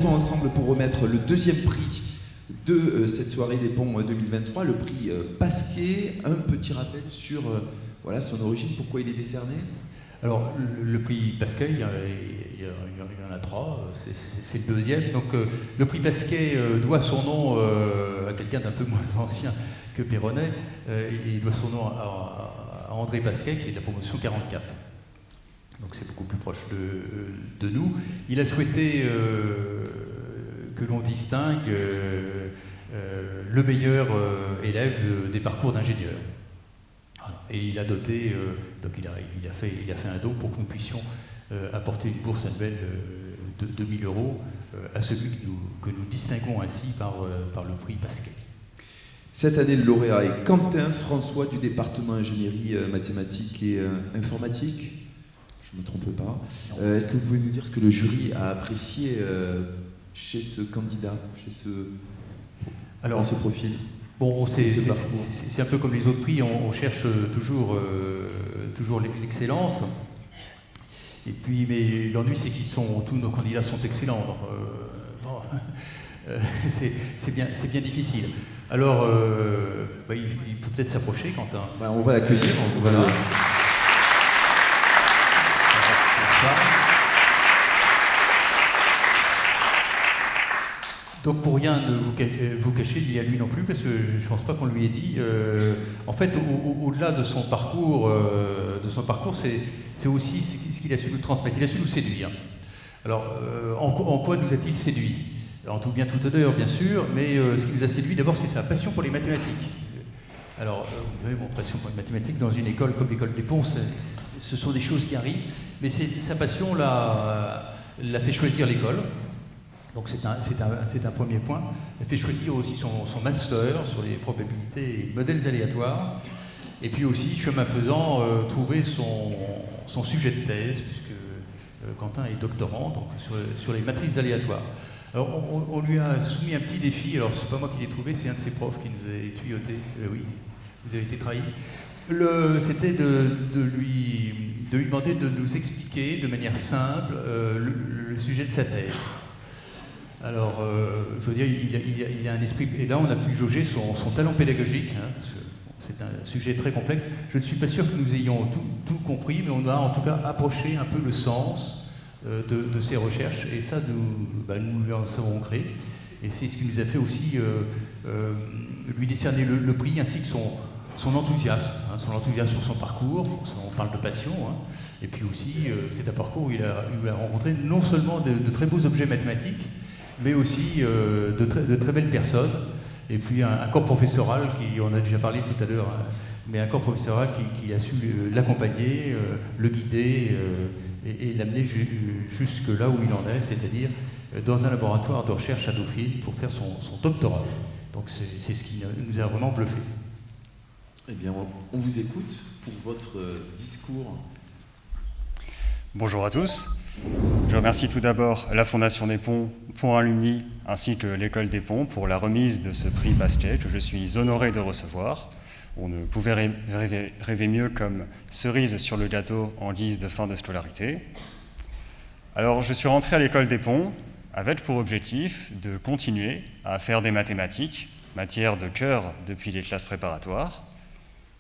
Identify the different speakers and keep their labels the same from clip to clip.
Speaker 1: restons ensemble pour remettre le deuxième prix de cette soirée des ponts 2023, le prix Pasquet. Un petit rappel sur voilà, son origine, pourquoi il est décerné?
Speaker 2: Alors, le prix Pasquet, il y en a trois, c'est le deuxième. Donc, le prix Pasquet doit son nom à quelqu'un d'un peu moins ancien que Perronnet. Il doit son nom à André Pasquet, qui est de la promotion 44. Donc, c'est beaucoup plus proche de nous. Il a souhaité que l'on distingue le meilleur élève des parcours d'ingénieur. Et il a doté, donc il a fait un don pour que nous puissions apporter une bourse annuelle de 2 000 € à celui que nous distinguons ainsi par le prix Pasquet.
Speaker 1: Cette année, le lauréat est Quentin François du département ingénierie mathématiques et informatique. Je ne me trompe pas. Est-ce que vous pouvez nous dire ce que le jury a apprécié chez ce candidat, chez ce profil?
Speaker 2: Bon, c'est un peu comme les autres prix, on cherche toujours l'excellence. Et puis, mais l'ennui, c'est tous nos candidats sont excellents. Donc, c'est bien difficile. Alors, il peut peut-être s'approcher, Quentin.
Speaker 1: On va l'accueillir. Voilà.
Speaker 2: Donc pour rien ne vous cacher, ni à lui non plus, parce que je ne pense pas qu'on lui ait dit. En fait, au-delà de son parcours, c'est aussi ce qu'il a su nous transmettre. Il a su nous séduire. Alors, en quoi nous a-t-il séduit? En tout bien, tout honneur, bien sûr, mais ce qui nous a séduit d'abord, c'est sa passion pour les mathématiques. Alors, vous avez passion pour les mathématiques dans une école comme l'école des Ponts, ce sont des choses qui arrivent, mais sa passion l'a fait choisir l'école. Donc c'est un premier point. Elle fait choisir aussi son master sur les probabilités et modèles aléatoires. Et puis aussi, chemin faisant, trouver son sujet de thèse, puisque Quentin est doctorant donc sur les matrices aléatoires. Alors on lui a soumis un petit défi, alors c'est pas moi qui l'ai trouvé, c'est un de ses profs qui nous a tuyauté. Oui, vous avez été trahi. C'était de lui demander de nous expliquer de manière simple le sujet de sa thèse. Alors, je veux dire, il a un esprit... Et là, on a pu jauger son talent pédagogique, hein, parce que c'est un sujet très complexe. Je ne suis pas sûr que nous ayons tout compris, mais on a en tout cas approché un peu le sens de ses recherches. Et ça, nous lui en savons créé. Et c'est ce qui nous a fait aussi lui décerner le prix, ainsi que son enthousiasme. Hein, son enthousiasme sur son parcours. On parle de passion. Hein, et puis aussi, c'est un parcours où il a rencontré non seulement de très beaux objets mathématiques, mais aussi de très belles personnes, et puis un corps professoral on a déjà parlé tout à l'heure, hein, mais un corps professoral qui a su l'accompagner, le guider et l'amener jusque là où il en est, c'est-à-dire dans un laboratoire de recherche à Dauphine pour faire son doctorat. Donc c'est ce qui nous a vraiment bluffé.
Speaker 1: Eh bien, on vous écoute pour votre discours.
Speaker 3: Bonjour à tous. Je remercie tout d'abord la Fondation des Ponts pour Alumni ainsi que l'École des Ponts pour la remise de ce prix Pasquet que je suis honoré de recevoir. On ne pouvait rêver mieux comme cerise sur le gâteau en guise de fin de scolarité. Alors, je suis rentré à l'École des Ponts avec pour objectif de continuer à faire des mathématiques, matière de cœur depuis les classes préparatoires.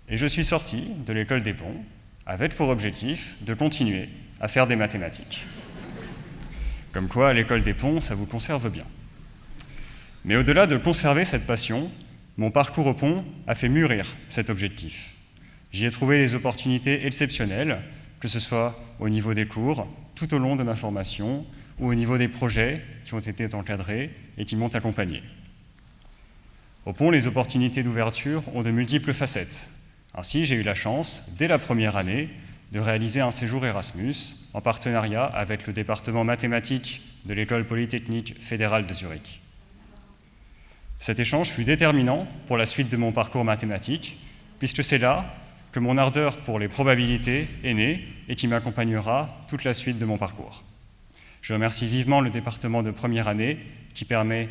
Speaker 3: Et je suis sorti de l'École des Ponts avec pour objectif de continuer à faire des mathématiques. Comme quoi, à l'École des Ponts, ça vous conserve bien. Mais au-delà de conserver cette passion, mon parcours au Pont a fait mûrir cet objectif. J'y ai trouvé des opportunités exceptionnelles, que ce soit au niveau des cours, tout au long de ma formation, ou au niveau des projets qui ont été encadrés et qui m'ont accompagné. Au Pont, les opportunités d'ouverture ont de multiples facettes. Ainsi, j'ai eu la chance, dès la première année, de réaliser un séjour Erasmus en partenariat avec le département mathématiques de l'École polytechnique fédérale de Zurich. Cet échange fut déterminant pour la suite de mon parcours mathématique, puisque c'est là que mon ardeur pour les probabilités est née et qui m'accompagnera toute la suite de mon parcours. Je remercie vivement le département de première année qui permet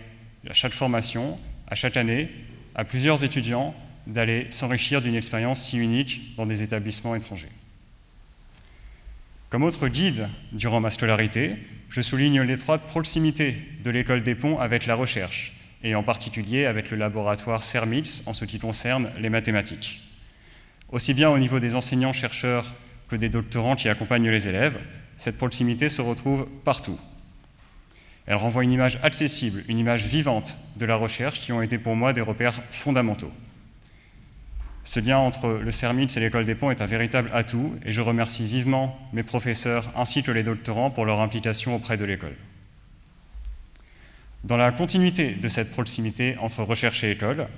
Speaker 3: à chaque formation, à chaque année, à plusieurs étudiants d'aller s'enrichir d'une expérience si unique dans des établissements étrangers. Comme autre guide durant ma scolarité, je souligne l'étroite proximité de l'école des ponts avec la recherche, et en particulier avec le laboratoire CERMILS en ce qui concerne les mathématiques. Aussi bien au niveau des enseignants-chercheurs que des doctorants qui accompagnent les élèves, cette proximité se retrouve partout. Elle renvoie une image accessible, une image vivante de la recherche qui ont été pour moi des repères fondamentaux. Ce lien entre le CERMILS et l'école des ponts est un véritable atout et je remercie vivement mes professeurs ainsi que les doctorants pour leur implication auprès de l'école. Dans la continuité de cette proximité entre recherche et école,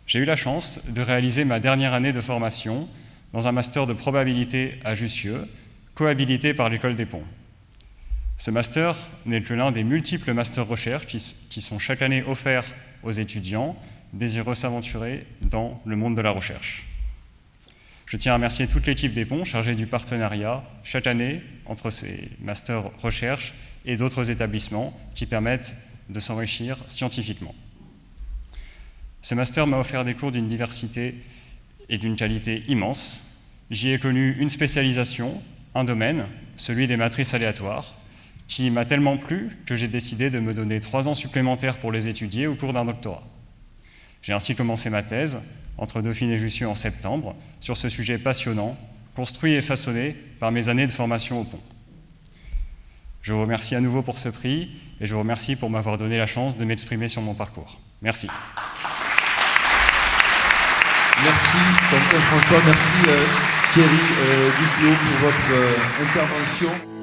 Speaker 3: j'ai eu la chance de réaliser ma dernière année de formation dans un master de probabilité à Jussieu, cohabilité par l'école des ponts. Ce master n'est que l'un des multiples masters recherche qui sont chaque année offerts aux étudiants désireux s'aventurer dans le monde de la recherche. Je tiens à remercier toute l'équipe des ponts chargée du partenariat chaque année entre ces masters recherche et d'autres établissements qui permettent de s'enrichir scientifiquement. Ce master m'a offert des cours d'une diversité et d'une qualité immense. J'y ai connu une spécialisation, un domaine, celui des matrices aléatoires, qui m'a tellement plu que j'ai décidé de me donner 3 ans supplémentaires pour les étudier au cours d'un doctorat. J'ai ainsi commencé ma thèse, entre Dauphine et Jussieu en septembre, sur ce sujet passionnant, construit et façonné par mes années de formation au pont. Je vous remercie à nouveau pour ce prix et je vous remercie pour m'avoir donné la chance de m'exprimer sur mon parcours. Merci.
Speaker 1: Merci Quentin François, merci Thierry Duclos pour votre intervention.